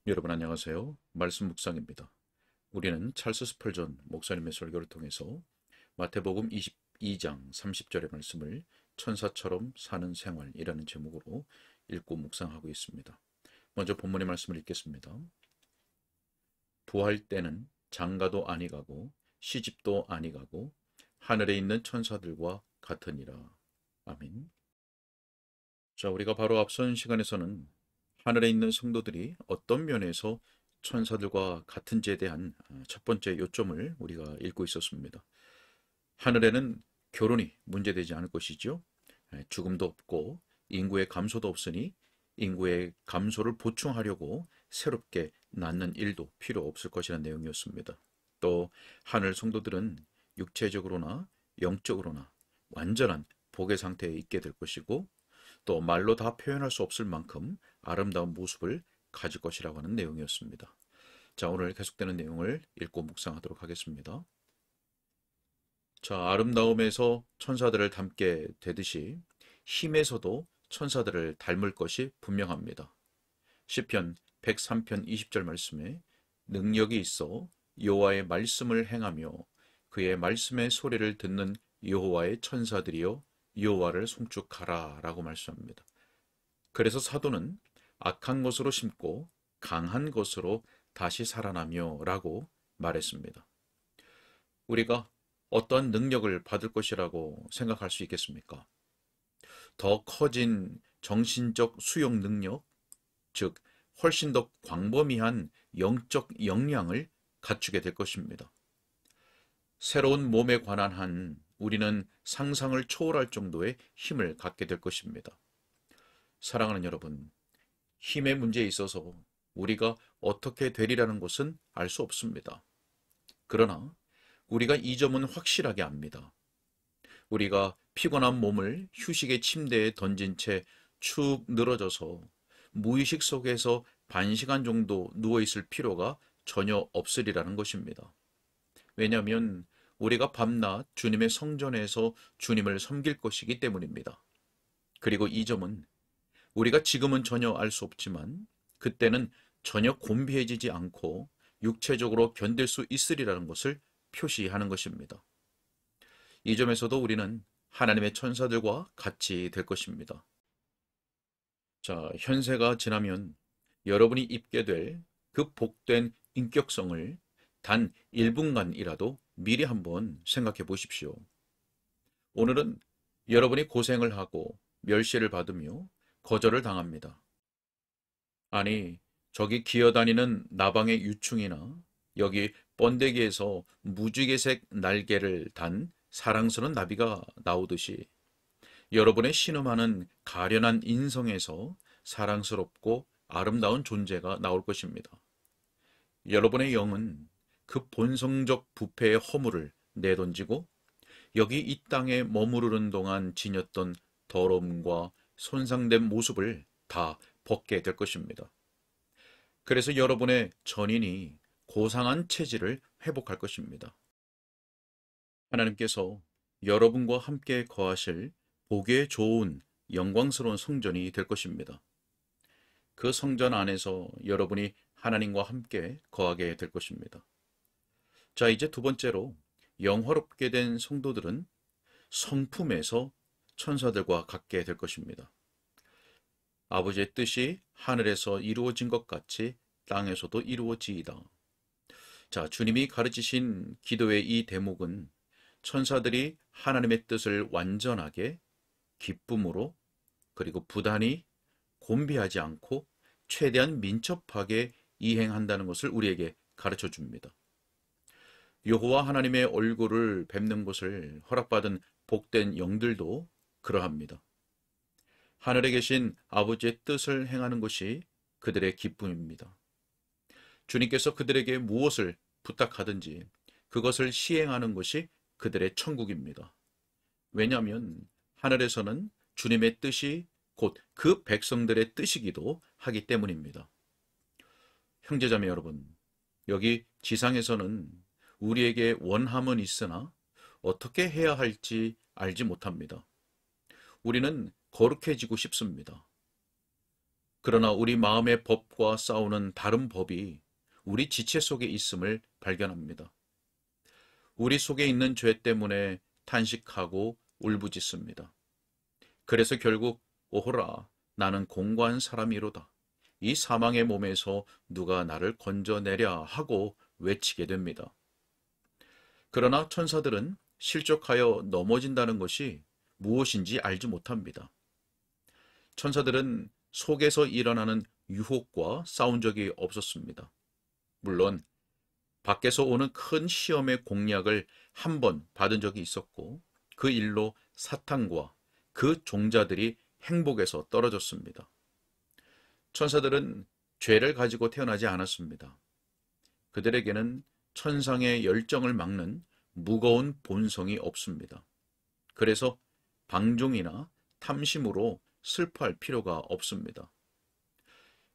여러분 안녕하세요. 말씀 묵상입니다. 우리는 찰스 스펄전 목사님의 설교를 통해서 마태복음 22장 30절의 말씀을 천사처럼 사는 생활이라는 제목으로 읽고 묵상하고 있습니다. 먼저 본문의 말씀을 읽겠습니다. 부활 때는 장가도 아니 가고 시집도 아니 가고 하늘에 있는 천사들과 같으니라. 아멘. 자, 우리가 바로 앞선 시간에서는 하늘에 있는 성도들이 어떤 면에서 천사들과 같은지에 대한 첫 번째 요점을 우리가 읽고 있었습니다. 하늘에는 결혼이 문제되지 않을 것이죠. 죽음도 없고 인구의 감소도 없으니 인구의 감소를 보충하려고 새롭게 낳는 일도 필요 없을 것이라는 내용이었습니다. 또 하늘 성도들은 육체적으로나 영적으로나 완전한 복의 상태에 있게 될 것이고 또 말로 다 표현할 수 없을 만큼 아름다운 모습을 가질 것이라고 하는 내용이었습니다. 자, 오늘 계속되는 내용을 읽고 묵상하도록 하겠습니다. 자, 아름다움에서 천사들을 닮게 되듯이 힘에서도 천사들을 닮을 것이 분명합니다. 시편 103편 20절 말씀에 능력이 있어 여호와의 말씀을 행하며 그의 말씀의 소리를 듣는 여호와의 천사들이여 여호와를 송축하라 라고 말씀합니다. 그래서 사도는 악한 것으로 심고 강한 것으로 다시 살아나며 라고 말했습니다. 우리가 어떤 능력을 받을 것이라고 생각할 수 있겠습니까? 더 커진 정신적 수용 능력, 즉 훨씬 더 광범위한 영적 역량을 갖추게 될 것입니다. 새로운 몸에 관한 한 우리는 상상을 초월할 정도의 힘을 갖게 될 것입니다. 사랑하는 여러분, 힘의 문제에 있어서 우리가 어떻게 되리라는 것은 알 수 없습니다. 그러나 우리가 이 점은 확실하게 압니다. 우리가 피곤한 몸을 휴식의 침대에 던진 채 축 늘어져서 무의식 속에서 반시간 정도 누워있을 필요가 전혀 없으리라는 것입니다. 왜냐하면 우리가 밤낮 주님의 성전에서 주님을 섬길 것이기 때문입니다. 그리고 이 점은 우리가 지금은 전혀 알 수 없지만 그때는 전혀 곤비해지지 않고 육체적으로 견딜 수 있으리라는 것을 표시하는 것입니다. 이 점에서도 우리는 하나님의 천사들과 같이 될 것입니다. 자, 현세가 지나면 여러분이 입게 될 그 복된 인격성을 단 1분간이라도 미리 한번 생각해 보십시오. 오늘은 여러분이 고생을 하고 멸시를 받으며 거절을 당합니다. 아니, 저기 기어다니는 나방의 유충이나 여기 번데기에서 무지개색 날개를 단 사랑스러운 나비가 나오듯이 여러분의 신음하는 가련한 인성에서 사랑스럽고 아름다운 존재가 나올 것입니다. 여러분의 영은 그 본성적 부패의 허물을 내던지고 여기 이 땅에 머무르는 동안 지녔던 더러움과 손상된 모습을 다 벗게 될 것입니다. 그래서 여러분의 전인이 고상한 체질을 회복할 것입니다. 하나님께서 여러분과 함께 거하실 보기에 좋은 영광스러운 성전이 될 것입니다. 그 성전 안에서 여러분이 하나님과 함께 거하게 될 것입니다. 자, 이제 두 번째로 영화롭게 된 성도들은 성품에서 천사들과 같게 될 것입니다. 아버지의 뜻이 하늘에서 이루어진 것 같이 땅에서도 이루어지이다. 자, 주님이 가르치신 기도의 이 대목은 천사들이 하나님의 뜻을 완전하게 기쁨으로 그리고 부단히 곤비하지 않고 최대한 민첩하게 이행한다는 것을 우리에게 가르쳐 줍니다. 여호와 하나님의 얼굴을 뵙는 것을 허락받은 복된 영들도 그러합니다. 하늘에 계신 아버지의 뜻을 행하는 것이 그들의 기쁨입니다. 주님께서 그들에게 무엇을 부탁하든지 그것을 시행하는 것이 그들의 천국입니다. 왜냐하면 하늘에서는 주님의 뜻이 곧 그 백성들의 뜻이기도 하기 때문입니다. 형제자매 여러분, 여기 지상에서는 우리에게 원함은 있으나 어떻게 해야 할지 알지 못합니다. 우리는 거룩해지고 싶습니다. 그러나 우리 마음의 법과 싸우는 다른 법이 우리 지체 속에 있음을 발견합니다. 우리 속에 있는 죄 때문에 탄식하고 울부짖습니다. 그래서 결국 오호라 나는 공고한 사람이로다. 이 사망의 몸에서 누가 나를 건져내랴 하고 외치게 됩니다. 그러나 천사들은 실족하여 넘어진다는 것이 무엇인지 알지 못합니다. 천사들은 속에서 일어나는 유혹과 싸운 적이 없었습니다. 물론 밖에서 오는 큰 시험의 공략을 한 번 받은 적이 있었고 그 일로 사탄과 그 종자들이 행복에서 떨어졌습니다. 천사들은 죄를 가지고 태어나지 않았습니다. 그들에게는 천상의 열정을 막는 무거운 본성이 없습니다. 그래서 방종이나 탐심으로 슬퍼할 필요가 없습니다.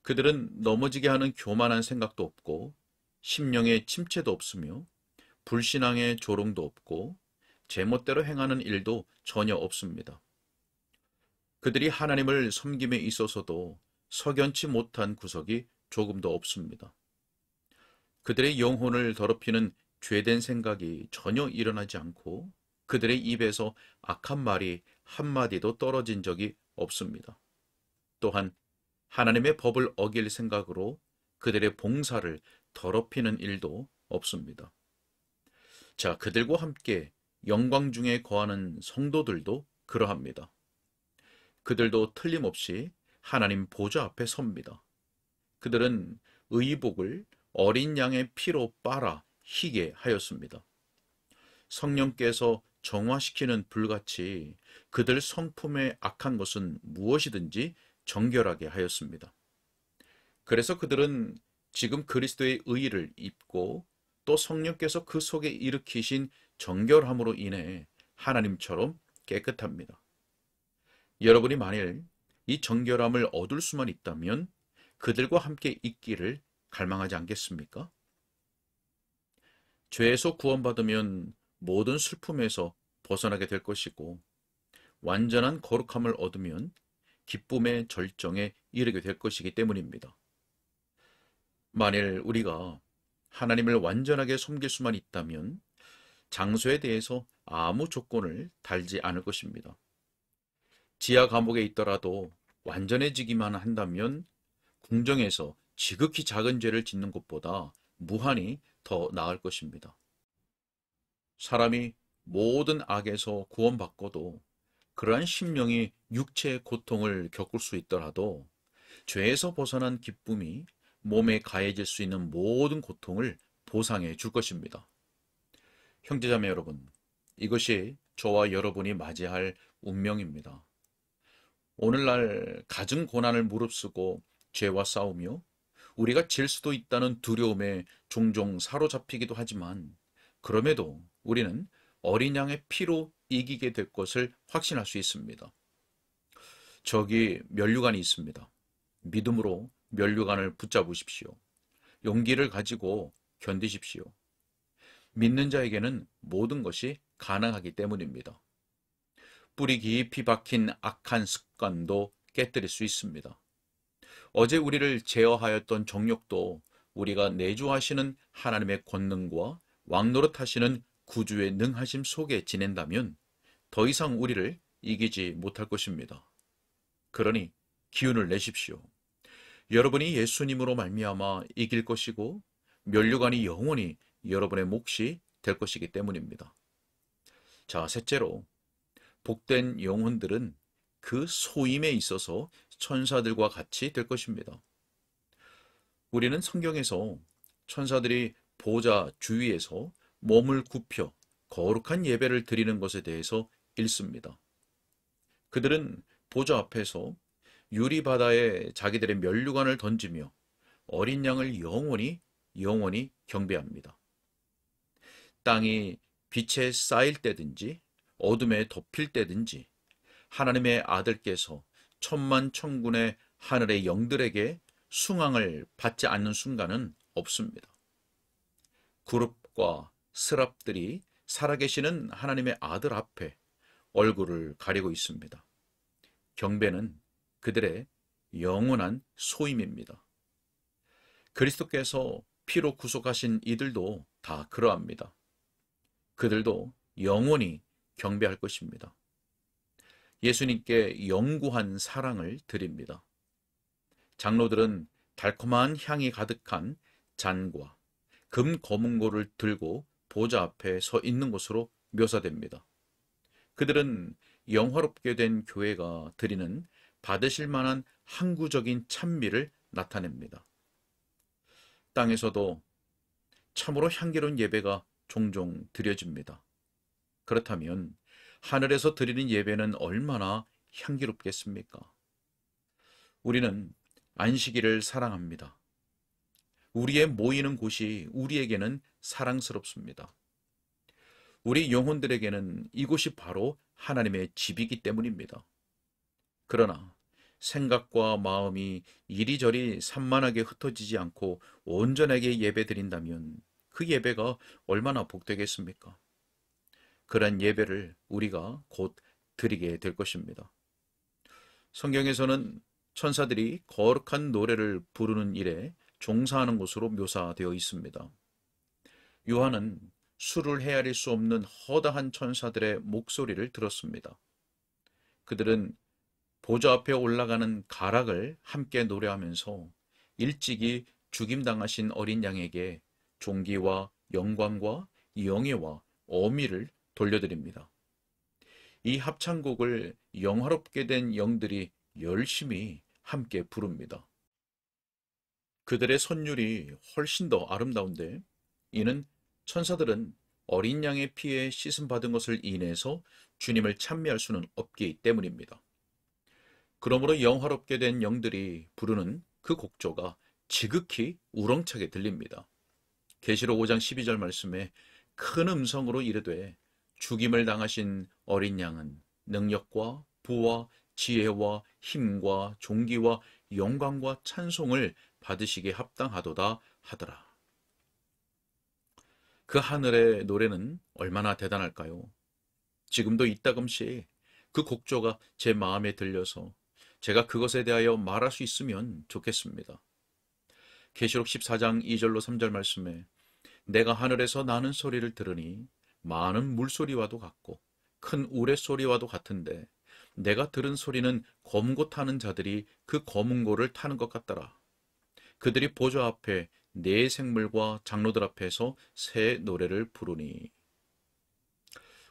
그들은 넘어지게 하는 교만한 생각도 없고 심령의 침체도 없으며 불신앙의 조롱도 없고 제멋대로 행하는 일도 전혀 없습니다. 그들이 하나님을 섬김에 있어서도 석연치 못한 구석이 조금도 없습니다. 그들의 영혼을 더럽히는 죄된 생각이 전혀 일어나지 않고 그들의 입에서 악한 말이 한마디도 떨어진 적이 없습니다. 또한 하나님의 법을 어길 생각으로 그들의 봉사를 더럽히는 일도 없습니다. 자, 그들과 함께 영광 중에 거하는 성도들도 그러합니다. 그들도 틀림없이 하나님 보좌 앞에 섭니다. 그들은 의복을 어린 양의 피로 빨아 희게 하였습니다. 성령께서 정화시키는 불같이 그들 성품에 악한 것은 무엇이든지 정결하게 하였습니다. 그래서 그들은 지금 그리스도의 의의를 입고 또 성령께서 그 속에 일으키신 정결함으로 인해 하나님처럼 깨끗합니다. 여러분이 만일 이 정결함을 얻을 수만 있다면 그들과 함께 있기를 갈망하지 않겠습니까? 죄에서 구원받으면 모든 슬픔에서 벗어나게 될 것이고 완전한 거룩함을 얻으면 기쁨의 절정에 이르게 될 것이기 때문입니다. 만일 우리가 하나님을 완전하게 섬길 수만 있다면 장소에 대해서 아무 조건을 달지 않을 것입니다. 지하 감옥에 있더라도 완전해지기만 한다면 궁정에서 지극히 작은 죄를 짓는 것보다 무한히 더 나을 것입니다. 사람이 모든 악에서 구원받고도 그러한 심령이 육체의 고통을 겪을 수 있더라도 죄에서 벗어난 기쁨이 몸에 가해질 수 있는 모든 고통을 보상해 줄 것입니다. 형제자매 여러분, 이것이 저와 여러분이 맞이할 운명입니다. 오늘날 갖은 고난을 무릅쓰고 죄와 싸우며 우리가 질 수도 있다는 두려움에 종종 사로잡히기도 하지만 그럼에도 우리는 어린 양의 피로 이기게 될 것을 확신할 수 있습니다. 저기 면류관이 있습니다. 믿음으로 면류관을 붙잡으십시오. 용기를 가지고 견디십시오. 믿는 자에게는 모든 것이 가능하기 때문입니다. 뿌리 깊이 박힌 악한 습관도 깨뜨릴 수 있습니다. 어제 우리를 제어하였던 정욕도 우리가 내주하시는 하나님의 권능과 왕노릇하시는 구주의 능하심 속에 지낸다면 더 이상 우리를 이기지 못할 것입니다. 그러니 기운을 내십시오. 여러분이 예수님으로 말미암아 이길 것이고 면류관이 영원히 여러분의 몫이 될 것이기 때문입니다. 자, 셋째로 복된 영혼들은 그 소임에 있어서 천사들과 같이 될 것입니다. 우리는 성경에서 천사들이 보좌 주위에서 몸을 굽혀 거룩한 예배를 드리는 것에 대해서 읽습니다. 그들은 보좌 앞에서 유리바다에 자기들의 면류관을 던지며 어린 양을 영원히 경배합니다. 땅이 빛에 쌓일 때든지 어둠에 덮일 때든지 하나님의 아들께서 천만천군의 하늘의 영들에게 숭앙을 받지 않는 순간은 없습니다. 그룹과 스랍들이 살아계시는 하나님의 아들 앞에 얼굴을 가리고 있습니다. 경배는 그들의 영원한 소임입니다. 그리스도께서 피로 구속하신 이들도 다 그러합니다. 그들도 영원히 경배할 것입니다. 예수님께 영구한 사랑을 드립니다. 장로들은 달콤한 향이 가득한 잔과 금 거문고를 들고 보좌 앞에 서 있는 것으로 묘사됩니다. 그들은 영화롭게 된 교회가 드리는 받으실 만한 항구적인 찬미를 나타냅니다. 땅에서도 참으로 향기로운 예배가 종종 드려집니다. 그렇다면 하늘에서 드리는 예배는 얼마나 향기롭겠습니까? 우리는 안식일을 사랑합니다. 우리의 모이는 곳이 우리에게는 사랑스럽습니다. 우리 영혼들에게는 이곳이 바로 하나님의 집이기 때문입니다. 그러나 생각과 마음이 이리저리 산만하게 흩어지지 않고 온전하게 예배드린다면 그 예배가 얼마나 복되겠습니까? 그런 예배를 우리가 곧 드리게 될 것입니다. 성경에서는 천사들이 거룩한 노래를 부르는 일에 종사하는 것으로 묘사되어 있습니다. 요한은 수를 헤아릴 수 없는 허다한 천사들의 목소리를 들었습니다. 그들은 보좌 앞에 올라가는 가락을 함께 노래하면서 일찍이 죽임당하신 어린 양에게 존귀와 영광과 영예와 어미를 돌려드립니다. 이 합창곡을 영화롭게 된 영들이 열심히 함께 부릅니다. 그들의 선율이 훨씬 더 아름다운데 이는 천사들은 어린 양의 피에 씻음 받은 것을 인해서 주님을 찬미할 수는 없기 때문입니다. 그러므로 영화롭게 된 영들이 부르는 그 곡조가 지극히 우렁차게 들립니다. 계시록 5장 12절 말씀에 큰 음성으로 이르되 죽임을 당하신 어린 양은 능력과 부와 지혜와 힘과 존귀와 영광과 찬송을 받으시기에 합당하도다 하더라. 그 하늘의 노래는 얼마나 대단할까요? 지금도 이따금씩 그 곡조가 제 마음에 들려서 제가 그것에 대하여 말할 수 있으면 좋겠습니다. 계시록 14장 2절로 3절 말씀에 내가 하늘에서 나는 소리를 들으니 많은 물소리와도 같고 큰 우레소리와도 같은데 내가 들은 소리는 검고 타는 자들이 그 검은 고를 타는 것 같더라. 그들이 보좌 앞에 네 생물과 장로들 앞에서 새 노래를 부르니.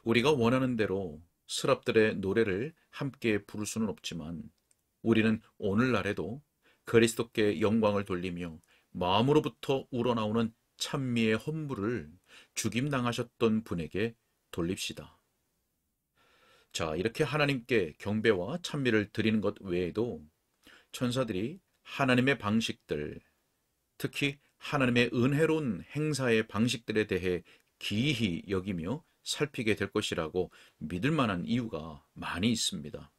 우리가 원하는 대로 스랍들의 노래를 함께 부를 수는 없지만 우리는 오늘날에도 그리스도께 영광을 돌리며 마음으로부터 우러나오는 찬미의 헌물을 죽임당하셨던 분에게 돌립시다. 자, 이렇게 하나님께 경배와 찬미를 드리는 것 외에도 천사들이 하나님의 방식들, 특히 하나님의 은혜로운 행사의 방식들에 대해 기이히 여기며 살피게 될 것이라고 믿을 만한 이유가 많이 있습니다.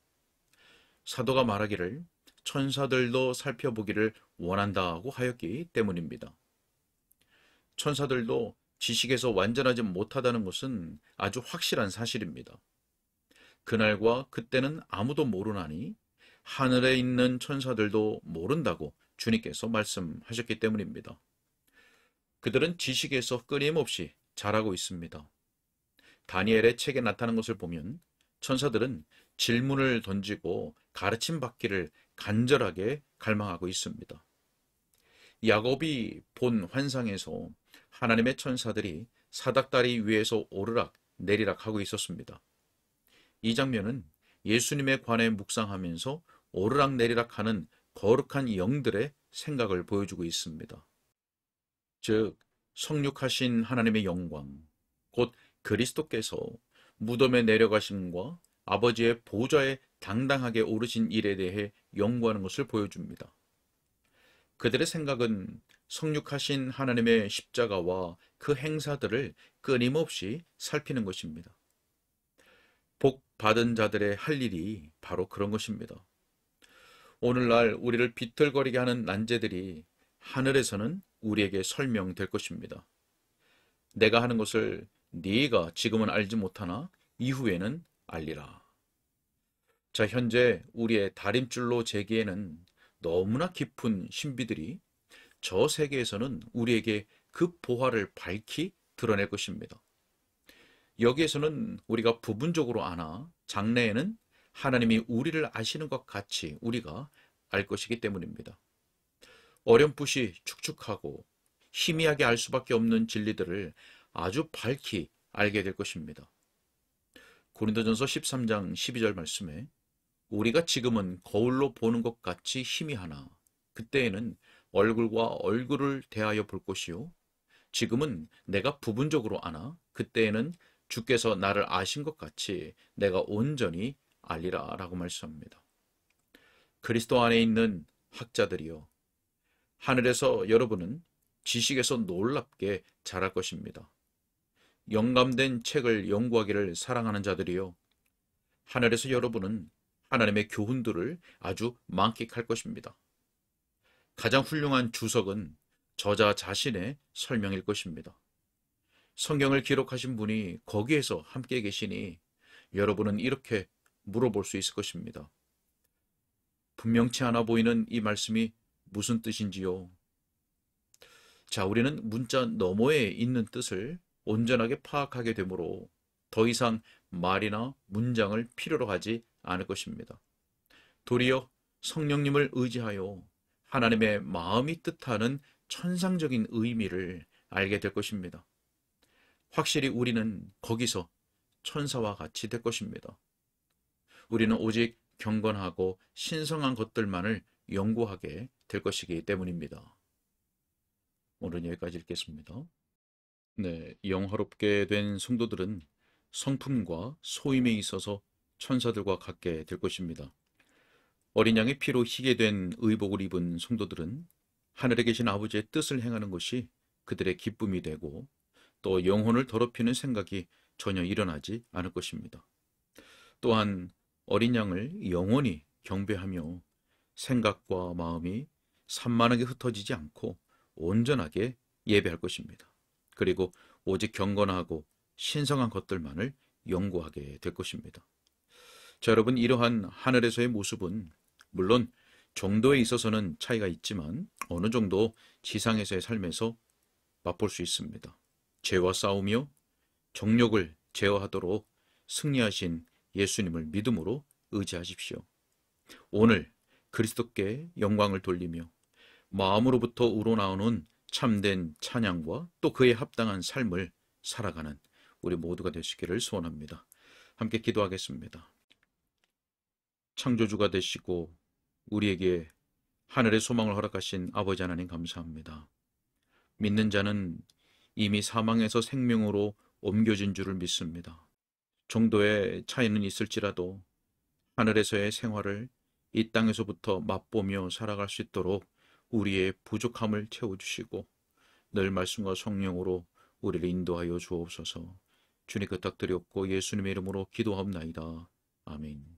사도가 말하기를 천사들도 살펴보기를 원한다고 하였기 때문입니다. 천사들도 지식에서 완전하지 못하다는 것은 아주 확실한 사실입니다. 그날과 그때는 아무도 모르나니 하늘에 있는 천사들도 모른다고 주님께서 말씀하셨기 때문입니다. 그들은 지식에서 끊임없이 자라고 있습니다. 다니엘의 책에 나타난 것을 보면 천사들은 질문을 던지고 가르침 받기를 간절하게 갈망하고 있습니다. 야곱이 본 환상에서 하나님의 천사들이 사닥다리 위에서 오르락 내리락 하고 있었습니다. 이 장면은 예수님에 관해 묵상하면서 오르락 내리락 하는 거룩한 영들의 생각을 보여주고 있습니다. 즉, 성육하신 하나님의 영광, 곧 그리스도께서 무덤에 내려가심과 아버지의 보좌에 당당하게 오르신 일에 대해 연구하는 것을 보여줍니다. 그들의 생각은 성육하신 하나님의 십자가와 그 행사들을 끊임없이 살피는 것입니다. 복 받은 자들의 할 일이 바로 그런 것입니다. 오늘날 우리를 비틀거리게 하는 난제들이 하늘에서는 우리에게 설명될 것입니다. 내가 하는 것을 네가 지금은 알지 못하나 이후에는 알리라. 자, 현재 우리의 다림줄로 재기에는 너무나 깊은 신비들이 저 세계에서는 우리에게 그 보화를 밝히 드러낼 것입니다. 여기에서는 우리가 부분적으로 아나 장래에는 하나님이 우리를 아시는 것 같이 우리가 알 것이기 때문입니다. 어렴풋이 축축하고 희미하게 알 수밖에 없는 진리들을 아주 밝히 알게 될 것입니다. 고린도전서 13장 12절 말씀에 우리가 지금은 거울로 보는 것 같이 희미하나 그때에는 얼굴과 얼굴을 대하여 볼 것이요 지금은 내가 부분적으로 아나 그때에는 주께서 나를 아신 것 같이 내가 온전히 알리라 라고 말씀합니다. 그리스도 안에 있는 학자들이여 하늘에서 여러분은 지식에서 놀랍게 자랄 것입니다. 영감된 책을 연구하기를 사랑하는 자들이여 하늘에서 여러분은 하나님의 교훈들을 아주 만끽할 것입니다. 가장 훌륭한 주석은 저자 자신의 설명일 것입니다. 성경을 기록하신 분이 거기에서 함께 계시니 여러분은 이렇게 물어볼 수 있을 것입니다. 분명치 않아 보이는 이 말씀이 무슨 뜻인지요? 자, 우리는 문자 너머에 있는 뜻을 온전하게 파악하게 되므로 더 이상 말이나 문장을 필요로 하지 않을 것입니다. 도리어 성령님을 의지하여 하나님의 마음이 뜻하는 천상적인 의미를 알게 될 것입니다. 확실히 우리는 거기서 천사와 같이 될 것입니다. 우리는 오직 경건하고 신성한 것들만을 연구하게 될 것이기 때문입니다. 오늘은 여기까지 읽겠습니다. 네, 영화롭게 된 성도들은 성품과 소임에 있어서 천사들과 같게 될 것입니다. 어린 양의 피로 희게 된 의복을 입은 성도들은 하늘에 계신 아버지의 뜻을 행하는 것이 그들의 기쁨이 되고 또 영혼을 더럽히는 생각이 전혀 일어나지 않을 것입니다. 또한 어린 양을 영원히 경배하며 생각과 마음이 산만하게 흩어지지 않고 온전하게 예배할 것입니다. 그리고 오직 경건하고 신성한 것들만을 연구하게 될 것입니다. 자, 여러분, 이러한 하늘에서의 모습은 물론 정도에 있어서는 차이가 있지만 어느 정도 지상에서의 삶에서 맛볼 수 있습니다. 죄와 싸우며 정욕을 제어하도록 승리하신 예수님을 믿음으로 의지하십시오. 오늘 그리스도께 영광을 돌리며 마음으로부터 우러나오는 참된 찬양과 또 그에 합당한 삶을 살아가는 우리 모두가 되시기를 소원합니다. 함께 기도하겠습니다. 창조주가 되시고 우리에게 하늘의 소망을 허락하신 아버지 하나님 감사합니다. 믿는 자는 이미 사망에서 생명으로 옮겨진 줄을 믿습니다. 정도의 차이는 있을지라도 하늘에서의 생활을 이 땅에서부터 맛보며 살아갈 수 있도록 우리의 부족함을 채워주시고 늘 말씀과 성령으로 우리를 인도하여 주옵소서. 주님 부탁드렸고 예수님의 이름으로 기도하옵나이다. 아멘.